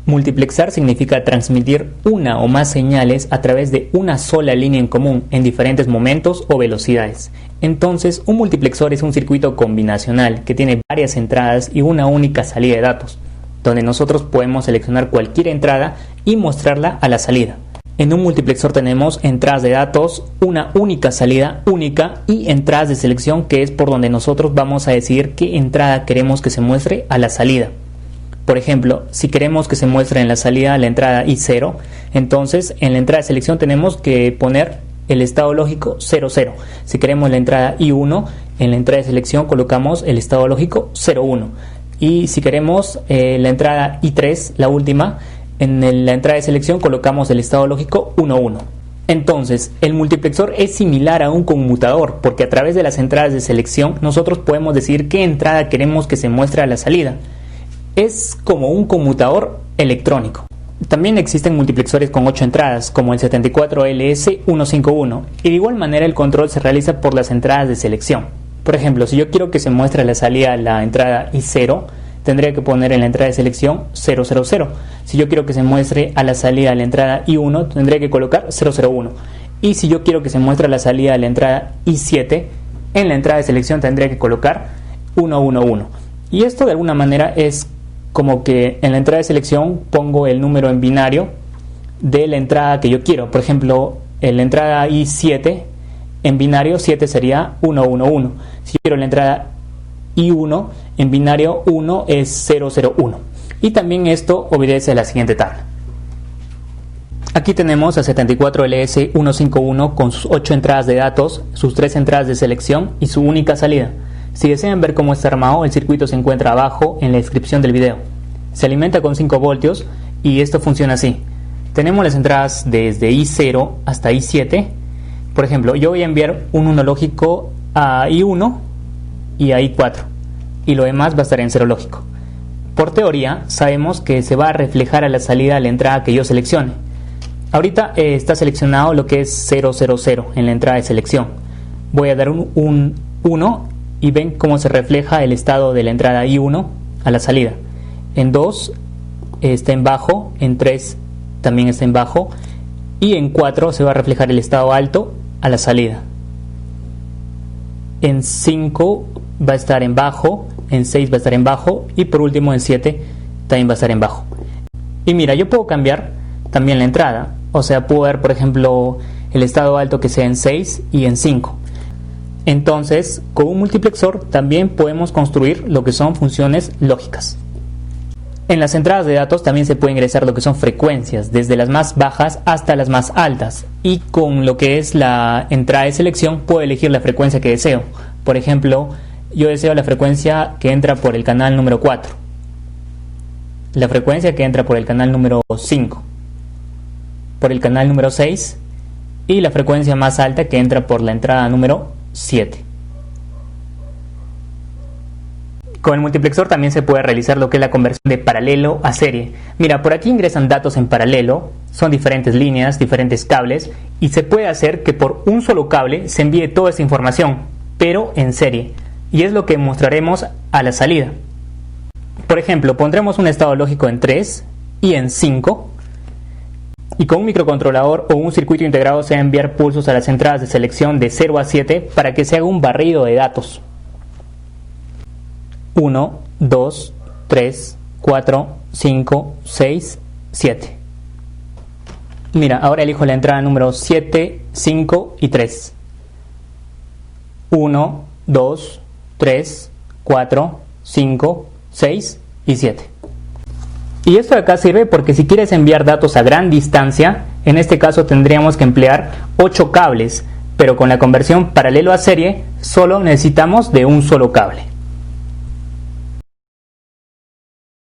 Multiplexar significa transmitir una o más señales a través de una sola línea en común en diferentes momentos o velocidades. Entonces, un multiplexor es un circuito combinacional que tiene varias entradas y una única salida de datos, donde nosotros podemos seleccionar cualquier entrada y mostrarla a la salida. En un multiplexor tenemos entradas de datos, una única salida única y entradas de selección, que es por donde nosotros vamos a decidir qué entrada queremos que se muestre a la salida. Por ejemplo, si queremos que se muestre en la salida la entrada I0, entonces en la entrada de selección tenemos que poner el estado lógico 00. Si queremos la entrada I1, en la entrada de selección colocamos el estado lógico 01. Y si queremos la entrada I3, la última, en la entrada de selección colocamos el estado lógico 11. Entonces, el multiplexor es similar a un conmutador, porque a través de las entradas de selección nosotros podemos decidir qué entrada queremos que se muestre a la salida. Es como un conmutador electrónico. También existen multiplexores con 8 entradas, como el 74LS151, y de igual manera el control se realiza por las entradas de selección. Por ejemplo, si yo quiero que se muestre a la salida la entrada I0, tendría que poner en la entrada de selección 000. Si yo quiero que se muestre a la salida la entrada I1, tendría que colocar 001. Y si yo quiero que se muestre a la salida la entrada I7, en la entrada de selección tendría que colocar 111. Y esto de alguna manera es como que en la entrada de selección pongo el número en binario de la entrada que yo quiero. Por ejemplo, en la entrada I7, en binario 7 sería 111. Si quiero la entrada I1, en binario 1 es 001. Y también esto obedece a la siguiente tabla. Aquí tenemos a 74LS151 con sus 8 entradas de datos, sus 3 entradas de selección y su única salida. Si desean ver cómo está armado, el circuito se encuentra abajo en la descripción del video. Se alimenta con 5 voltios y esto funciona así. Tenemos las entradas desde I0 hasta I7. Por ejemplo, yo voy a enviar un 1 lógico a I1 y a I4, y lo demás va a estar en 0 lógico. Por teoría, sabemos que se va a reflejar a la salida la entrada que yo seleccione. Ahorita está seleccionado lo que es 000 en la entrada de selección. Voy a dar un 1 y ven cómo se refleja el estado de la entrada I1 a la salida. En 2 está en bajo, en 3 también está en bajo, y en 4 se va a reflejar el estado alto a la salida. En 5 va a estar en bajo, en 6 va a estar en bajo, y por último en 7 también va a estar en bajo. Y mira, yo puedo cambiar también la entrada, o sea, puedo ver por ejemplo el estado alto que sea en 6 y en 5. Entonces, con un multiplexor también podemos construir lo que son funciones lógicas. En las entradas de datos también se puede ingresar lo que son frecuencias, desde las más bajas hasta las más altas. Y con lo que es la entrada de selección puedo elegir la frecuencia que deseo. Por ejemplo, yo deseo la frecuencia que entra por el canal número 4, la frecuencia que entra por el canal número 5, por el canal número 6 y la frecuencia más alta que entra por la entrada número 7. Con el multiplexor también se puede realizar lo que es la conversión de paralelo a serie. Mira, por aquí ingresan datos en paralelo, son diferentes líneas, diferentes cables, y se puede hacer que por un solo cable se envíe toda esta información, pero en serie, y es lo que mostraremos a la salida. Por ejemplo, pondremos un estado lógico en 3 y en 5, y con un microcontrolador o un circuito integrado se va a enviar pulsos a las entradas de selección de 0 a 7 para que se haga un barrido de datos. 1, 2, 3, 4, 5, 6, 7. Mira, ahora elijo la entrada número 7, 5 y 3. 1, 2, 3, 4, 5, 6 y 7. Y esto de acá sirve porque si quieres enviar datos a gran distancia, en este caso tendríamos que emplear 8 cables, pero con la conversión paralelo a serie solo necesitamos de un solo cable.